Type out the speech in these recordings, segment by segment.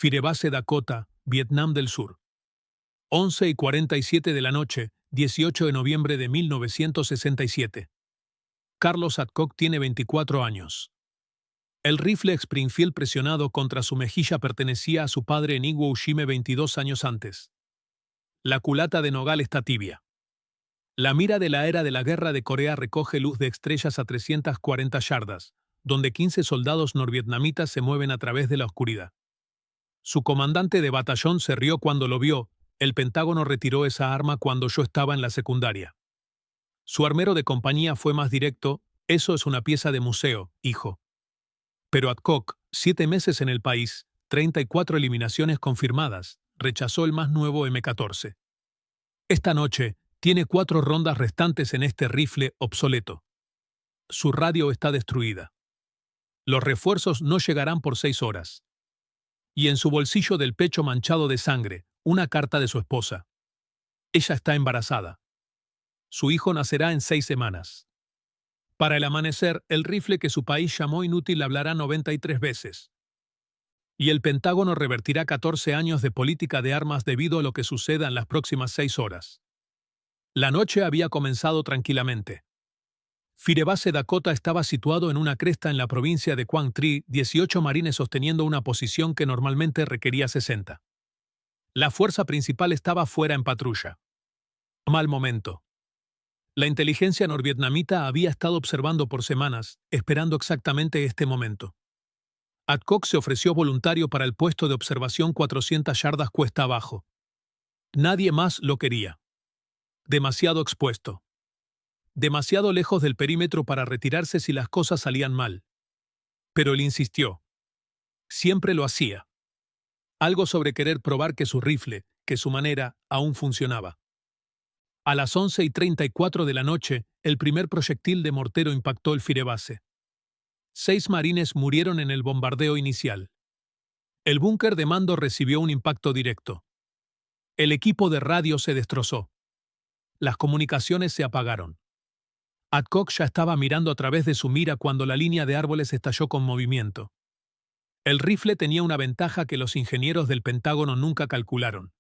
Firebase Dakota, Vietnam del Sur. 11:47 de la noche, 18 de noviembre de 1967. Carlos Adcock tiene 24 años. El rifle Springfield presionado contra su mejilla pertenecía a su padre en Iwo Jima 22 años antes. La culata de nogal está tibia. La mira de la era de la Guerra de Corea recoge luz de estrellas a 340 yardas, donde 15 soldados norvietnamitas se mueven a través de la oscuridad. Su comandante de batallón se rió cuando lo vio. El Pentágono retiró esa arma cuando yo estaba en la secundaria. Su armero de compañía fue más directo: eso es una pieza de museo, hijo. Pero Adcock, 7 meses en el país, 34 eliminaciones confirmadas, rechazó el más nuevo M14. Esta noche, tiene 4 rondas restantes en este rifle obsoleto. Su radio está destruida. Los refuerzos no llegarán por 6 horas. Y en su bolsillo del pecho manchado de sangre, una carta de su esposa. Ella está embarazada. Su hijo nacerá en 6 semanas. Para el amanecer, el rifle que su país llamó inútil hablará 93 veces. Y el Pentágono revertirá 14 años de política de armas debido a lo que suceda en las próximas 6 horas. La noche había comenzado tranquilamente. Firebase Dakota estaba situado en una cresta en la provincia de Quang Tri, 18 marines sosteniendo una posición que normalmente requería 60. La fuerza principal estaba fuera en patrulla. Mal momento. La inteligencia norvietnamita había estado observando por semanas, esperando exactamente este momento. Adcock se ofreció voluntario para el puesto de observación 400 yardas cuesta abajo. Nadie más lo quería. Demasiado expuesto. Demasiado lejos del perímetro para retirarse si las cosas salían mal. Pero él insistió. Siempre lo hacía. Algo sobre querer probar que su rifle, que su manera, aún funcionaba. A las 11:34 de la noche, el primer proyectil de mortero impactó el Firebase. 6 marines murieron en el bombardeo inicial. El búnker de mando recibió un impacto directo. El equipo de radio se destrozó. Las comunicaciones se apagaron. Adcock ya estaba mirando a través de su mira cuando la línea de árboles estalló con movimiento. El rifle tenía una ventaja que los ingenieros del Pentágono nunca calcularon.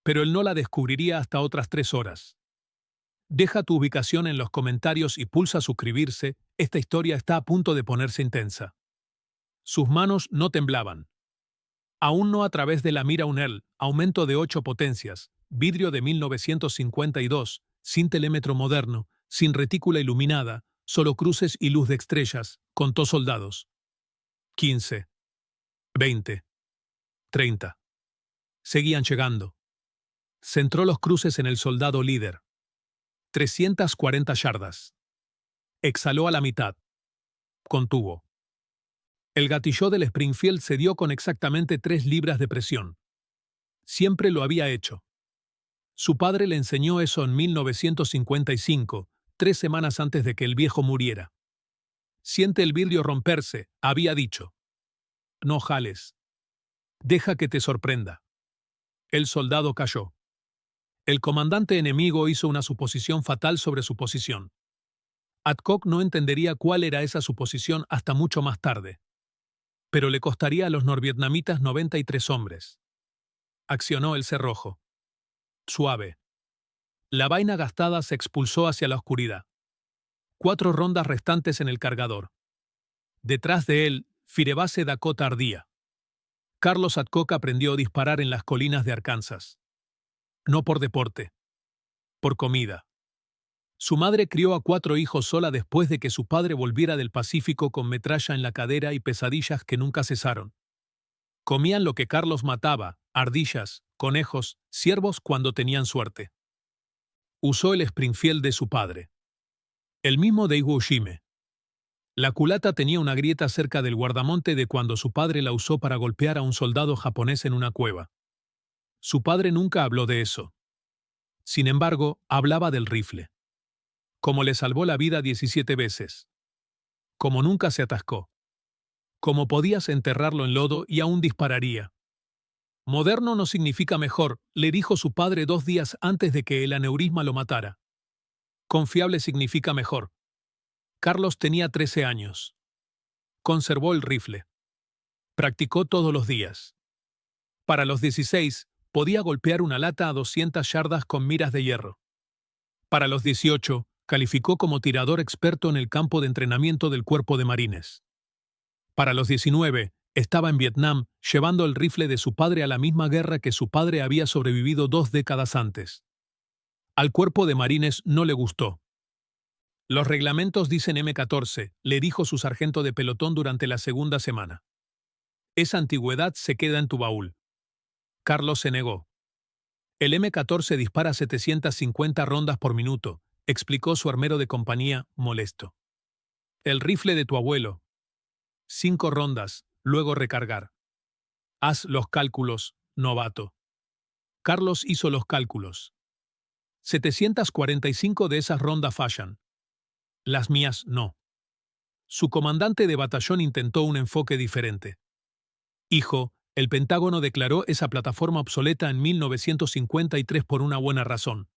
Pero él no la descubriría hasta otras 3 horas. Deja tu ubicación en los comentarios y pulsa suscribirse, esta historia está a punto de ponerse intensa. Sus manos no temblaban. Aún no a través de la mira Unel, aumento de 8 potencias, vidrio de 1952, sin telémetro moderno, sin retícula iluminada, solo cruces y luz de estrellas, contó soldados. 15. 20. 30. Seguían llegando. Centró los cruces en el soldado líder. 340 yardas. Exhaló a la mitad. Contuvo. El gatilló del Springfield se dio con exactamente 3 libras de presión. Siempre lo había hecho. Su padre le enseñó eso en 1955, 3 semanas antes de que el viejo muriera. Siente el vidrio romperse, había dicho. No jales. Deja que te sorprenda. El soldado cayó. El comandante enemigo hizo una suposición fatal sobre su posición. Adcock no entendería cuál era esa suposición hasta mucho más tarde. Pero le costaría a los norvietnamitas 93 hombres. Accionó el cerrojo. Suave. La vaina gastada se expulsó hacia la oscuridad. 4 rondas restantes en el cargador. Detrás de él, Firebase Dakota ardía. Carlos Adcock aprendió a disparar en las colinas de Arkansas. No por deporte. Por comida. Su madre crió a 4 hijos sola después de que su padre volviera del Pacífico con metralla en la cadera y pesadillas que nunca cesaron. Comían lo que Carlos mataba, ardillas, conejos, ciervos cuando tenían suerte. Usó el Springfield de su padre. El mismo de Iwo Jima. La culata tenía una grieta cerca del guardamonte de cuando su padre la usó para golpear a un soldado japonés en una cueva. Su padre nunca habló de eso. Sin embargo, hablaba del rifle. Como le salvó la vida 17 veces. Como nunca se atascó. Como podías enterrarlo en lodo y aún dispararía. Moderno no significa mejor, le dijo su padre 2 días antes de que el aneurisma lo matara. Confiable significa mejor. Carlos tenía 13 años. Conservó el rifle. Practicó todos los días. Para los 16, podía golpear una lata a 200 yardas con miras de hierro. Para los 18, calificó como tirador experto en el campo de entrenamiento del Cuerpo de Marines. Para los 19, estaba en Vietnam, llevando el rifle de su padre a la misma guerra que su padre había sobrevivido 2 décadas antes. Al Cuerpo de Marines no le gustó. Los reglamentos dicen M14, le dijo su sargento de pelotón durante la segunda semana. Esa antigüedad se queda en tu baúl. Carlos se negó. El M14 dispara 750 rondas por minuto, explicó su armero de compañía, molesto. El rifle de tu abuelo. 5 rondas, luego recargar. Haz los cálculos, novato. Carlos hizo los cálculos. 745 de esas rondas fallan. Las mías no. Su comandante de batallón intentó un enfoque diferente. Hijo, el Pentágono declaró esa plataforma obsoleta en 1953 por una buena razón.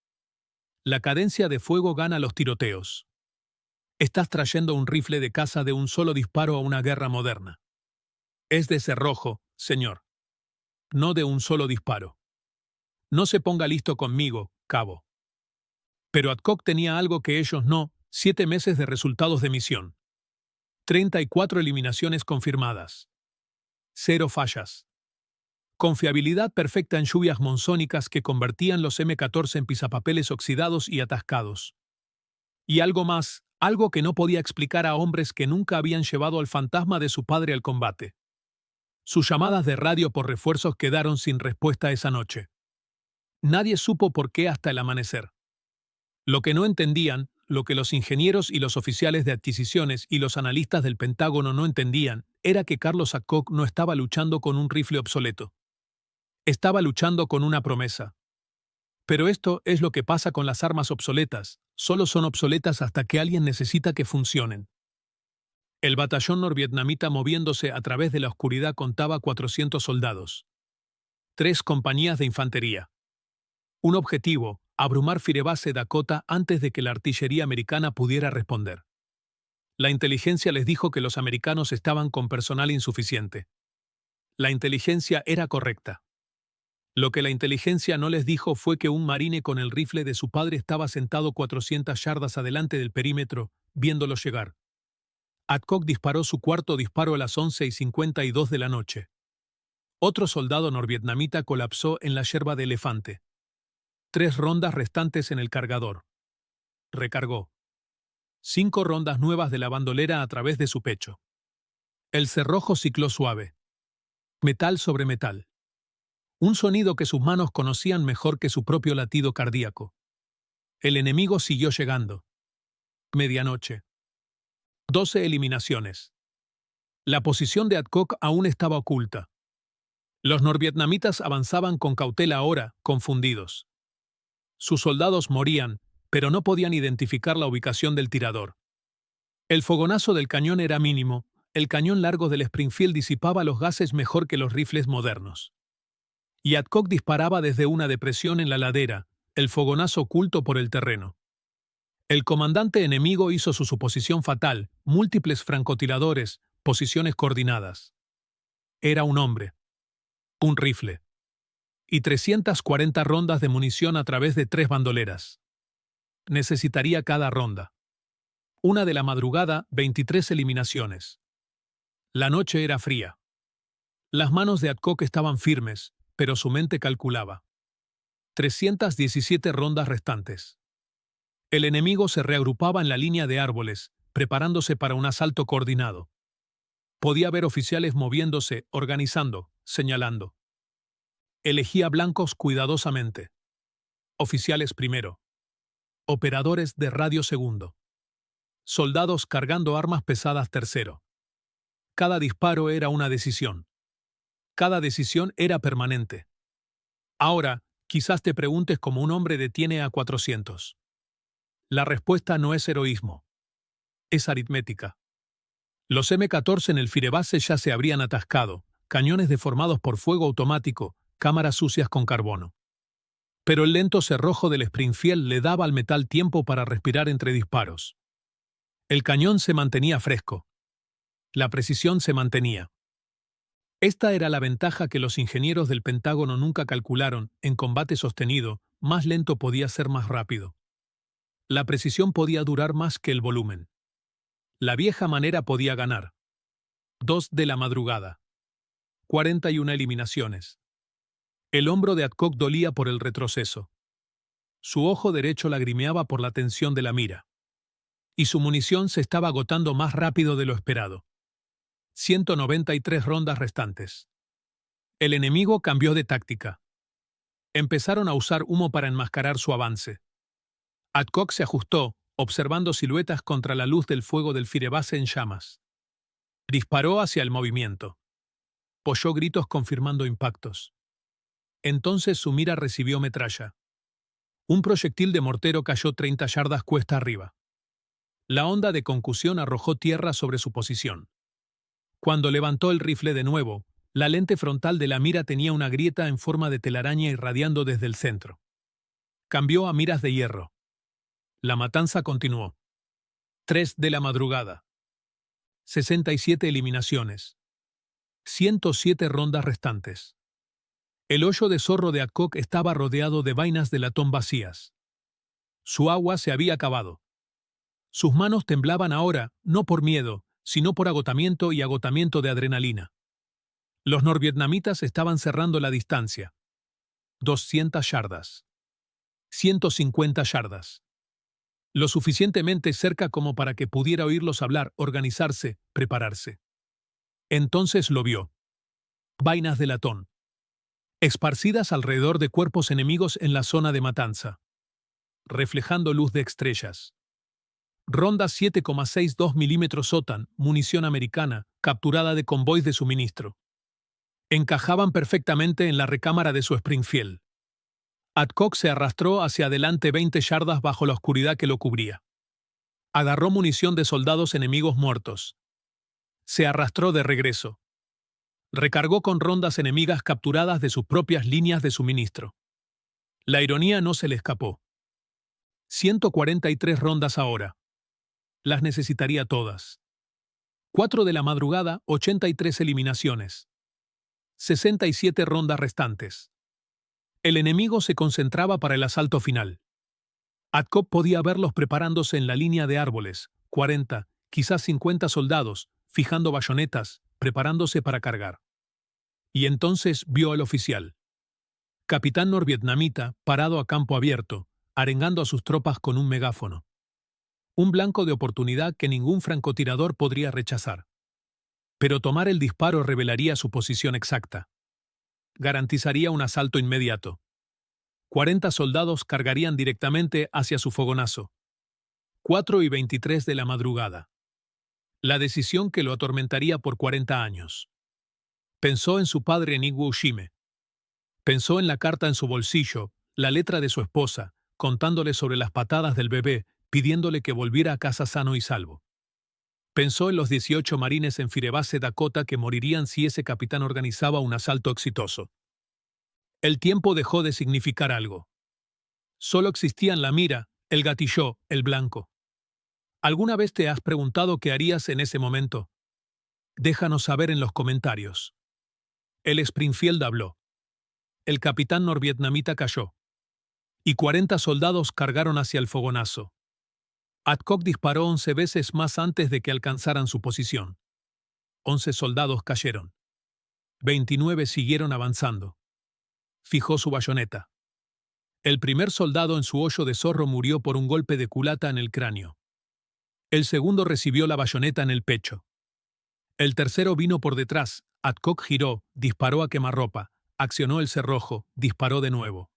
La cadencia de fuego gana los tiroteos. Estás trayendo un rifle de caza de un solo disparo a una guerra moderna. Es de cerrojo, señor. No de un solo disparo. No se ponga listo conmigo, cabo. Pero Adcock tenía algo que ellos no, 7 meses de resultados de misión. 34 eliminaciones confirmadas. 0 fallas. Confiabilidad perfecta en lluvias monzónicas que convertían los M14 en pisapapeles oxidados y atascados. Y algo más, algo que no podía explicar a hombres que nunca habían llevado al fantasma de su padre al combate. Sus llamadas de radio por refuerzos quedaron sin respuesta esa noche. Nadie supo por qué hasta el amanecer. Lo que no entendían, lo que los ingenieros y los oficiales de adquisiciones y los analistas del Pentágono no entendían, era que Carlos Adcock no estaba luchando con un rifle obsoleto. Estaba luchando con una promesa. Pero esto es lo que pasa con las armas obsoletas, solo son obsoletas hasta que alguien necesita que funcionen. El batallón norvietnamita moviéndose a través de la oscuridad contaba 400 soldados. 3 compañías de infantería. Un objetivo, abrumar Firebase Dakota antes de que la artillería americana pudiera responder. La inteligencia les dijo que los americanos estaban con personal insuficiente. La inteligencia era correcta. Lo que la inteligencia no les dijo fue que un marine con el rifle de su padre estaba sentado 400 yardas adelante del perímetro, viéndolo llegar. Adcock disparó su cuarto disparo a las 11:52 de la noche. Otro soldado norvietnamita colapsó en la yerba de elefante. 3 rondas restantes en el cargador. Recargó. 5 rondas nuevas de la bandolera a través de su pecho. El cerrojo cicló suave. Metal sobre metal. Un sonido que sus manos conocían mejor que su propio latido cardíaco. El enemigo siguió llegando. Medianoche. 12 eliminaciones. La posición de Adcock aún estaba oculta. Los norvietnamitas avanzaban con cautela ahora, confundidos. Sus soldados morían, pero no podían identificar la ubicación del tirador. El fogonazo del cañón era mínimo, el cañón largo del Springfield disipaba los gases mejor que los rifles modernos. Y Adcock disparaba desde una depresión en la ladera, el fogonazo oculto por el terreno. El comandante enemigo hizo su suposición fatal, múltiples francotiradores, posiciones coordinadas. Era un hombre. Un rifle. Y 340 rondas de munición a través de 3 bandoleras. Necesitaría cada ronda. Una de la madrugada, 23 eliminaciones. La noche era fría. Las manos de Adcock estaban firmes, pero su mente calculaba. 317 rondas restantes. El enemigo se reagrupaba en la línea de árboles, preparándose para un asalto coordinado. Podía ver oficiales moviéndose, organizando, señalando. Elegía blancos cuidadosamente. Oficiales primero. Operadores de radio segundo. Soldados cargando armas pesadas tercero. Cada disparo era una decisión. Cada decisión era permanente. Ahora, quizás te preguntes cómo un hombre detiene a 400. La respuesta no es heroísmo. Es aritmética. Los M14 en el Firebase ya se habrían atascado, cañones deformados por fuego automático, cámaras sucias con carbono. Pero el lento cerrojo del Springfield le daba al metal tiempo para respirar entre disparos. El cañón se mantenía fresco. La precisión se mantenía. Esta era la ventaja que los ingenieros del Pentágono nunca calcularon: en combate sostenido, más lento podía ser más rápido. La precisión podía durar más que el volumen. La vieja manera podía ganar. 2 de la madrugada. 41 eliminaciones. El hombro de Adcock dolía por el retroceso. Su ojo derecho lagrimeaba por la tensión de la mira. Y su munición se estaba agotando más rápido de lo esperado. 193 rondas restantes. El enemigo cambió de táctica. Empezaron a usar humo para enmascarar su avance. Adcock se ajustó, observando siluetas contra la luz del fuego del firebase en llamas. Disparó hacia el movimiento. Oyó gritos confirmando impactos. Entonces su mira recibió metralla. Un proyectil de mortero cayó 30 yardas cuesta arriba. La onda de concusión arrojó tierra sobre su posición. Cuando levantó el rifle de nuevo, la lente frontal de la mira tenía una grieta en forma de telaraña irradiando desde el centro. Cambió a miras de hierro. La matanza continuó. 3 de la madrugada. 67 eliminaciones. 107 rondas restantes. El hoyo de zorro de Adcock estaba rodeado de vainas de latón vacías. Su agua se había acabado. Sus manos temblaban ahora, no por miedo, sino por agotamiento y agotamiento de adrenalina. Los norvietnamitas estaban cerrando la distancia. 200 yardas. 150 yardas. Lo suficientemente cerca como para que pudiera oírlos hablar, organizarse, prepararse. Entonces lo vio. Vainas de latón. Esparcidas alrededor de cuerpos enemigos en la zona de matanza. Reflejando luz de estrellas. Ronda 7,62 milímetros OTAN, munición americana, capturada de convoys de suministro. Encajaban perfectamente en la recámara de su Springfield. Adcock se arrastró hacia adelante 20 yardas bajo la oscuridad que lo cubría. Agarró munición de soldados enemigos muertos. Se arrastró de regreso. Recargó con rondas enemigas capturadas de sus propias líneas de suministro. La ironía no se le escapó. 143 rondas ahora. Las necesitaría todas. 4 de la madrugada, 83 eliminaciones. 67 rondas restantes. El enemigo se concentraba para el asalto final. Adcock podía verlos preparándose en la línea de árboles, 40, quizás 50 soldados, fijando bayonetas, preparándose para cargar. Y entonces vio al oficial. Capitán norvietnamita, parado a campo abierto, arengando a sus tropas con un megáfono. Un blanco de oportunidad que ningún francotirador podría rechazar. Pero tomar el disparo revelaría su posición exacta. Garantizaría un asalto inmediato. 40 soldados cargarían directamente hacia su fogonazo. 4:23 de la madrugada. La decisión que lo atormentaría por 40 años. Pensó en su padre en Iwo Jima. Pensó en la carta en su bolsillo, la letra de su esposa, contándole sobre las patadas del bebé, pidiéndole que volviera a casa sano y salvo. Pensó en los 18 marines en Firebase, Dakota, que morirían si ese capitán organizaba un asalto exitoso. El tiempo dejó de significar algo. Solo existían la mira, el gatilló, el blanco. ¿Alguna vez te has preguntado qué harías en ese momento? Déjanos saber en los comentarios. El Springfield habló. El capitán norvietnamita cayó. Y 40 soldados cargaron hacia el fogonazo. Adcock disparó 11 veces más antes de que alcanzaran su posición. 11 soldados cayeron. 29 siguieron avanzando. Fijó su bayoneta. El primer soldado en su hoyo de zorro murió por un golpe de culata en el cráneo. El segundo recibió la bayoneta en el pecho. El tercero vino por detrás. Adcock giró, disparó a quemarropa, accionó el cerrojo, disparó de nuevo.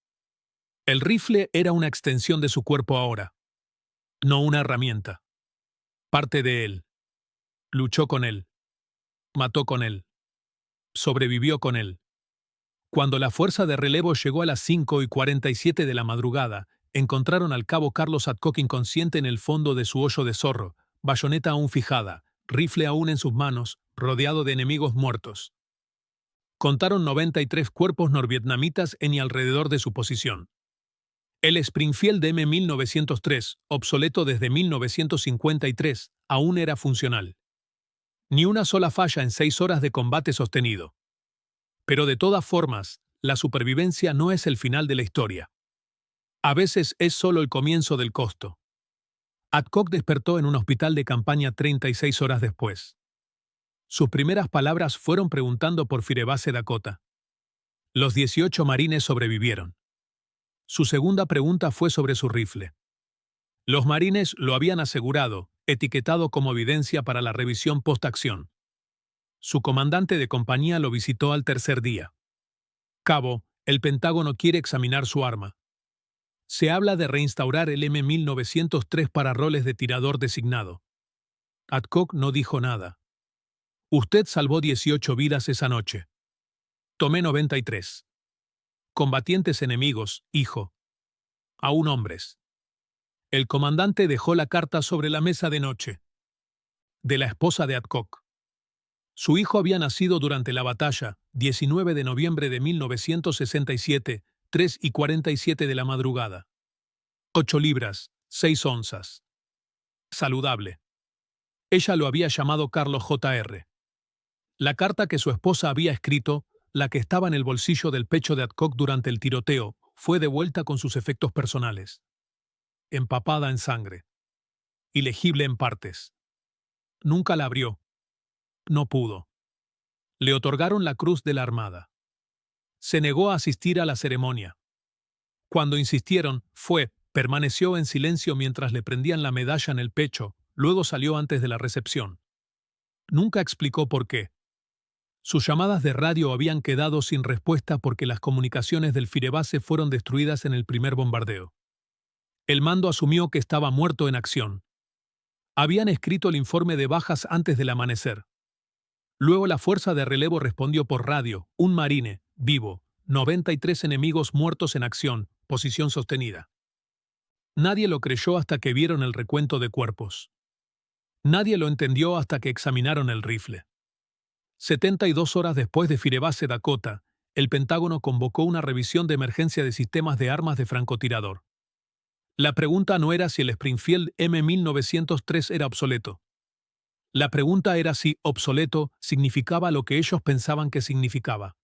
El rifle era una extensión de su cuerpo ahora. No una herramienta. Parte de él. Luchó con él. Mató con él. Sobrevivió con él. Cuando la fuerza de relevo llegó a las 5:47 de la madrugada, encontraron al cabo Carlos Adcock inconsciente en el fondo de su hoyo de zorro, bayoneta aún fijada, rifle aún en sus manos, rodeado de enemigos muertos. Contaron 93 cuerpos norvietnamitas en y alrededor de su posición. El Springfield M1903, obsoleto desde 1953, aún era funcional. Ni una sola falla en 6 horas de combate sostenido. Pero de todas formas, la supervivencia no es el final de la historia. A veces es solo el comienzo del costo. Adcock despertó en un hospital de campaña 36 horas después. Sus primeras palabras fueron preguntando por Firebase Dakota. Los 18 marines sobrevivieron. Su segunda pregunta fue sobre su rifle. Los marines lo habían asegurado, etiquetado como evidencia para la revisión post-acción. Su comandante de compañía lo visitó al tercer día. Cabo, el Pentágono quiere examinar su arma. Se habla de reinstaurar el M1903 para roles de tirador designado. Adcock no dijo nada. Usted salvó 18 vidas esa noche. Tomé 93. Combatientes enemigos, hijo. Aún hombres. El comandante dejó la carta sobre la mesa de noche. De la esposa de Adcock. Su hijo había nacido durante la batalla, 19 de noviembre de 1967, 3:47 de la madrugada. 8 libras, 6 onzas. Saludable. Ella lo había llamado Carlos Jr. La carta que su esposa había escrito, la que estaba en el bolsillo del pecho de Adcock durante el tiroteo, fue devuelta con sus efectos personales. Empapada en sangre. Ilegible en partes. Nunca la abrió. No pudo. Le otorgaron la Cruz de la Armada. Se negó a asistir a la ceremonia. Cuando insistieron, permaneció en silencio mientras le prendían la medalla en el pecho, luego salió antes de la recepción. Nunca explicó por qué. Sus llamadas de radio habían quedado sin respuesta porque las comunicaciones del Firebase fueron destruidas en el primer bombardeo. El mando asumió que estaba muerto en acción. Habían escrito el informe de bajas antes del amanecer. Luego la fuerza de relevo respondió por radio, un marine, vivo, 93 enemigos muertos en acción, posición sostenida. Nadie lo creyó hasta que vieron el recuento de cuerpos. Nadie lo entendió hasta que examinaron el rifle. 72 horas después de Firebase Dakota, el Pentágono convocó una revisión de emergencia de sistemas de armas de francotirador. La pregunta no era si el Springfield M1903 era obsoleto. La pregunta era si obsoleto significaba lo que ellos pensaban que significaba.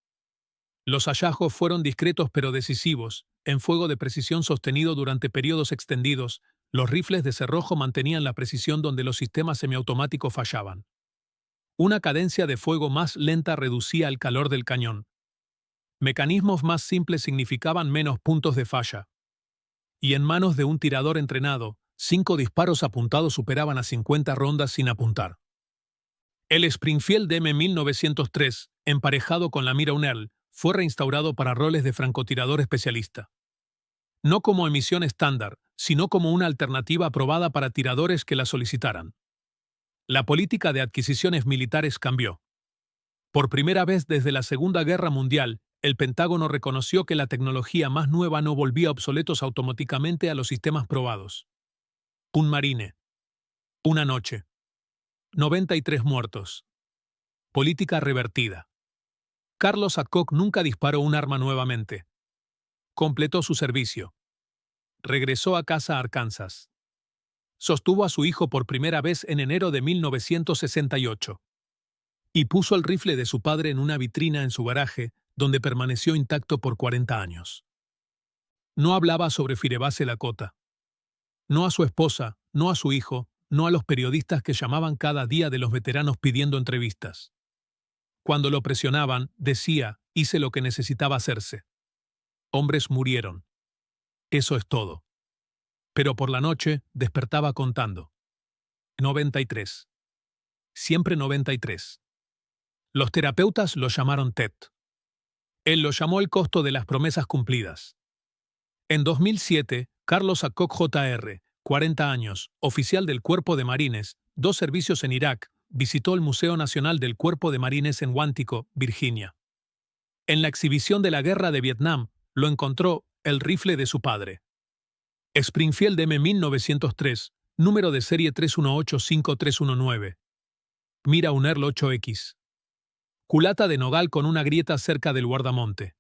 Los hallazgos fueron discretos pero decisivos. En fuego de precisión sostenido durante periodos extendidos, los rifles de cerrojo mantenían la precisión donde los sistemas semiautomáticos fallaban. Una cadencia de fuego más lenta reducía el calor del cañón. Mecanismos más simples significaban menos puntos de falla. Y en manos de un tirador entrenado, 5 disparos apuntados superaban a 50 rondas sin apuntar. El Springfield M1903, emparejado con la mira Unell, fue reinstaurado para roles de francotirador especialista. No como emisión estándar, sino como una alternativa aprobada para tiradores que la solicitaran. La política de adquisiciones militares cambió. Por primera vez desde la Segunda Guerra Mundial, el Pentágono reconoció que la tecnología más nueva no volvía obsoletos automáticamente a los sistemas probados. Un marine. Una noche. 93 muertos. Política revertida. Carlos Adcock nunca disparó un arma nuevamente. Completó su servicio. Regresó a casa a Arkansas. Sostuvo a su hijo por primera vez en enero de 1968. Y puso el rifle de su padre en una vitrina en su garaje, donde permaneció intacto por 40 años. No hablaba sobre Firebase Dakota. No a su esposa, no a su hijo, no a los periodistas que llamaban cada día de los veteranos pidiendo entrevistas. Cuando lo presionaban, decía, hice lo que necesitaba hacerse. Hombres murieron. Eso es todo. Pero por la noche despertaba contando. 93. Siempre 93. Los terapeutas lo llamaron TED. Él lo llamó el costo de las promesas cumplidas. En 2007, Carlos Adcock Jr., 40 años, oficial del Cuerpo de Marines, 2 servicios en Irak, visitó el Museo Nacional del Cuerpo de Marines en Quantico, Virginia. En la exhibición de la Guerra de Vietnam, lo encontró el rifle de su padre. Springfield M1903, número de serie 3185319. Mira Unell 8X. Culata de nogal con una grieta cerca del guardamonte.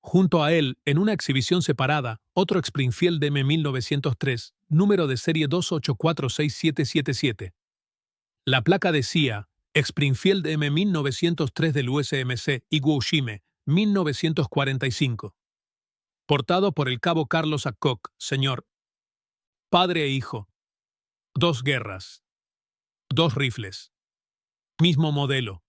Junto a él, en una exhibición separada, otro Springfield M1903, número de serie 2846777. La placa decía, Springfield M 1903 del USMC Iwo Jima, 1945. Portado por el cabo Carlos Adcock, Sr. Padre e hijo. 2 guerras. 2 rifles. Mismo modelo.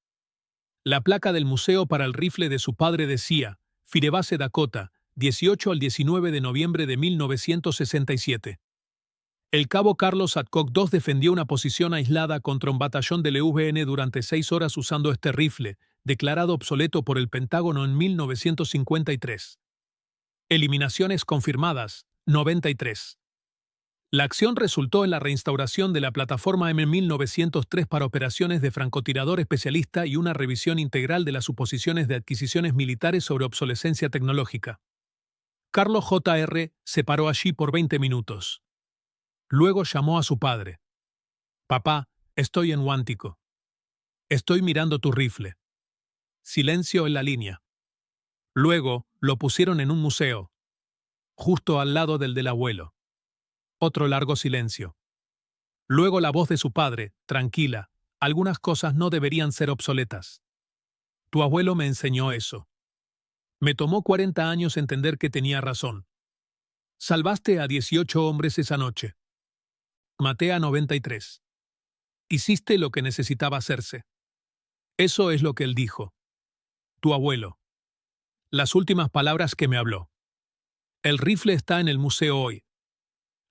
La placa del museo para el rifle de su padre decía, Firebase Dakota, 18 al 19 de noviembre de 1967. El cabo Carlos Adcock II defendió una posición aislada contra un batallón del EVN durante 6 horas usando este rifle, declarado obsoleto por el Pentágono en 1953. Eliminaciones confirmadas, 93. La acción resultó en la reinstauración de la plataforma M1903 para operaciones de francotirador especialista y una revisión integral de las suposiciones de adquisiciones militares sobre obsolescencia tecnológica. Carlos J.R. se paró allí por 20 minutos. Luego llamó a su padre. «Papá, estoy en Huántico. Estoy mirando tu rifle». Silencio en la línea. Luego, lo pusieron en un museo, justo al lado del abuelo. Otro largo silencio. Luego la voz de su padre, tranquila, algunas cosas no deberían ser obsoletas. Tu abuelo me enseñó eso. Me tomó 40 años entender que tenía razón. Salvaste a 18 hombres esa noche. Maté a 93. Hiciste lo que necesitaba hacerse. Eso es lo que él dijo. Tu abuelo. Las últimas palabras que me habló. El rifle está en el museo hoy.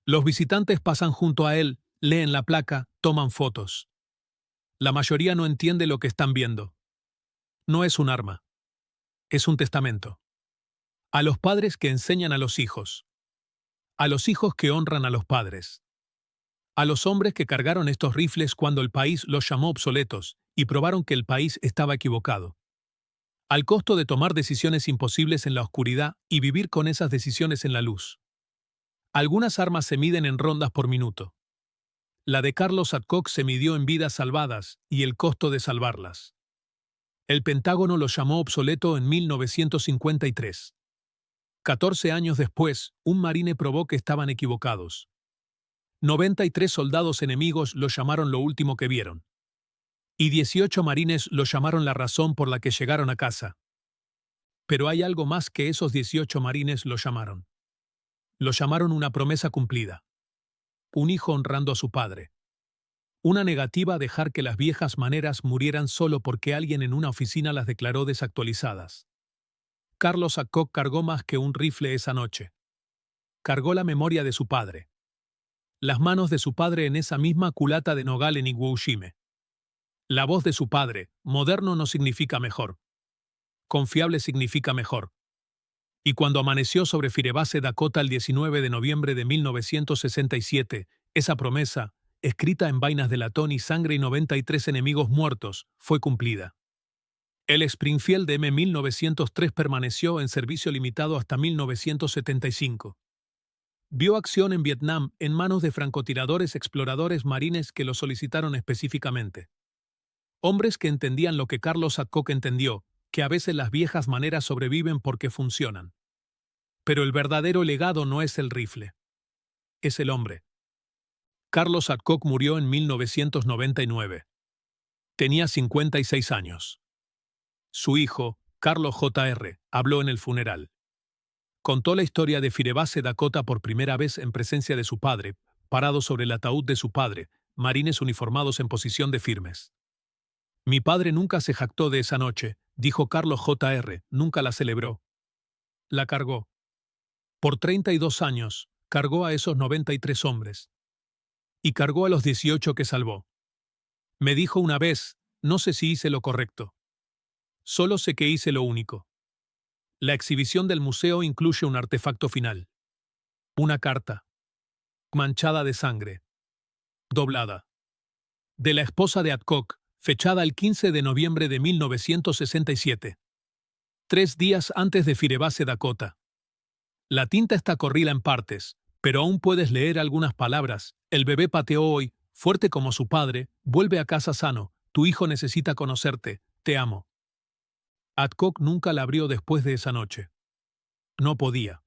Los visitantes pasan junto a él, leen la placa, toman fotos. La mayoría no entiende lo que están viendo. No es un arma. Es un testamento. A los padres que enseñan a los hijos. A los hijos que honran a los padres. A los hombres que cargaron estos rifles cuando el país los llamó obsoletos y probaron que el país estaba equivocado. Al costo de tomar decisiones imposibles en la oscuridad y vivir con esas decisiones en la luz. Algunas armas se miden en rondas por minuto. La de Carlos Adcock se midió en vidas salvadas y el costo de salvarlas. El Pentágono lo llamó obsoleto en 1953. 14 años después, un marine probó que estaban equivocados. 93 soldados enemigos lo llamaron lo último que vieron. Y 18 marines lo llamaron la razón por la que llegaron a casa. Pero hay algo más que esos 18 marines lo llamaron. Lo llamaron una promesa cumplida. Un hijo honrando a su padre. Una negativa a dejar que las viejas maneras murieran solo porque alguien en una oficina las declaró desactualizadas. Carlos Adcock cargó más que un rifle esa noche. Cargó la memoria de su padre. Las manos de su padre en esa misma culata de nogal en Iwo Jima. La voz de su padre, moderno no significa mejor. Confiable significa mejor. Y cuando amaneció sobre Firebase Dakota el 19 de noviembre de 1967, esa promesa, escrita en vainas de latón y sangre y 93 enemigos muertos, fue cumplida. El Springfield de M1903 permaneció en servicio limitado hasta 1975. Vio acción en Vietnam en manos de francotiradores exploradores marines que lo solicitaron específicamente. Hombres que entendían lo que Carlos Adcock entendió, que a veces las viejas maneras sobreviven porque funcionan. Pero el verdadero legado no es el rifle. Es el hombre. Carlos Adcock murió en 1999. Tenía 56 años. Su hijo, Carlos J.R., habló en el funeral. Contó la historia de Firebase Dakota por primera vez en presencia de su padre, parado sobre el ataúd de su padre, marines uniformados en posición de firmes. Mi padre nunca se jactó de esa noche, dijo Carlos J.R., nunca la celebró. La cargó. Por 32 años, cargó a esos 93 hombres. Y cargó a los 18 que salvó. Me dijo una vez, no sé si hice lo correcto. Solo sé que hice lo único. La exhibición del museo incluye un artefacto final. Una carta. Manchada de sangre. Doblada. De la esposa de Adcock, fechada el 15 de noviembre de 1967. 3 días antes de Firebase Dakota. La tinta está corrida en partes, pero aún puedes leer algunas palabras. El bebé pateó hoy, fuerte como su padre, vuelve a casa sano, tu hijo necesita conocerte, te amo. Adcock nunca la abrió después de esa noche. No podía.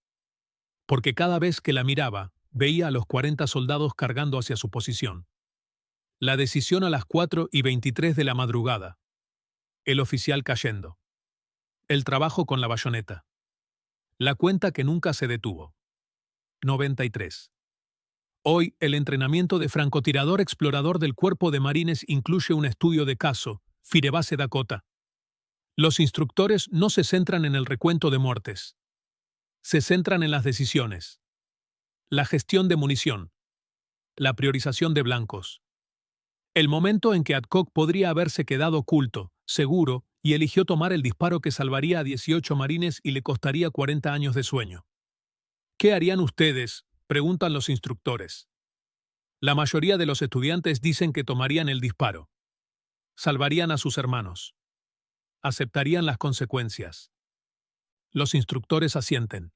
Porque cada vez que la miraba, veía a los 40 soldados cargando hacia su posición. La decisión a las 4:23 de la madrugada. El oficial cayendo. El trabajo con la bayoneta. La cuenta que nunca se detuvo. 93. Hoy, el entrenamiento de francotirador explorador del Cuerpo de Marines incluye un estudio de caso, Firebase Dakota. Los instructores no se centran en el recuento de muertes. Se centran en las decisiones. La gestión de munición. La priorización de blancos. El momento en que Adcock podría haberse quedado oculto, seguro, y eligió tomar el disparo que salvaría a 18 marines y le costaría 40 años de sueño. ¿Qué harían ustedes?, preguntan los instructores. La mayoría de los estudiantes dicen que tomarían el disparo. Salvarían a sus hermanos. Aceptarían las consecuencias. Los instructores asienten.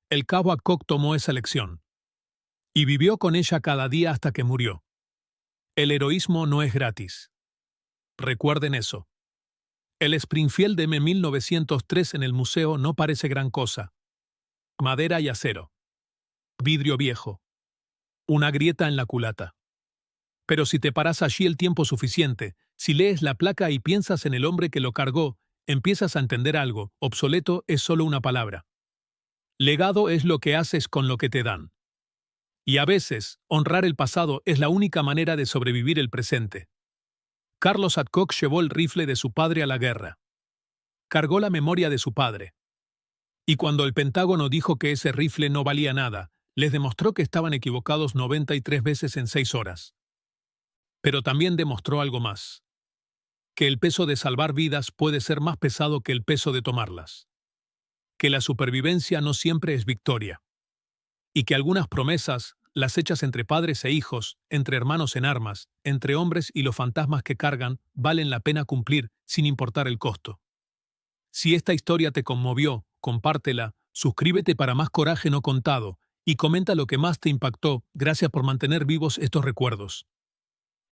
El cabo Adcock tomó esa lección. Y vivió con ella cada día hasta que murió. El heroísmo no es gratis. Recuerden eso. El Springfield de 1903 en el museo no parece gran cosa. Madera y acero. Vidrio viejo. Una grieta en la culata. Pero si te paras allí el tiempo suficiente, si lees la placa y piensas en el hombre que lo cargó, empiezas a entender algo. Obsoleto es solo una palabra. Legado es lo que haces con lo que te dan. Y a veces, honrar el pasado es la única manera de sobrevivir el presente. Carlos Adcock llevó el rifle de su padre a la guerra. Cargó la memoria de su padre. Y cuando el Pentágono dijo que ese rifle no valía nada, les demostró que estaban equivocados 93 veces en 6 horas. Pero también demostró algo más. Que el peso de salvar vidas puede ser más pesado que el peso de tomarlas. Que la supervivencia no siempre es victoria. Y que algunas promesas, las hechas entre padres e hijos, entre hermanos en armas, entre hombres y los fantasmas que cargan, valen la pena cumplir sin importar el costo. Si esta historia te conmovió, compártela, suscríbete para más coraje no contado y comenta lo que más te impactó. Gracias por mantener vivos estos recuerdos.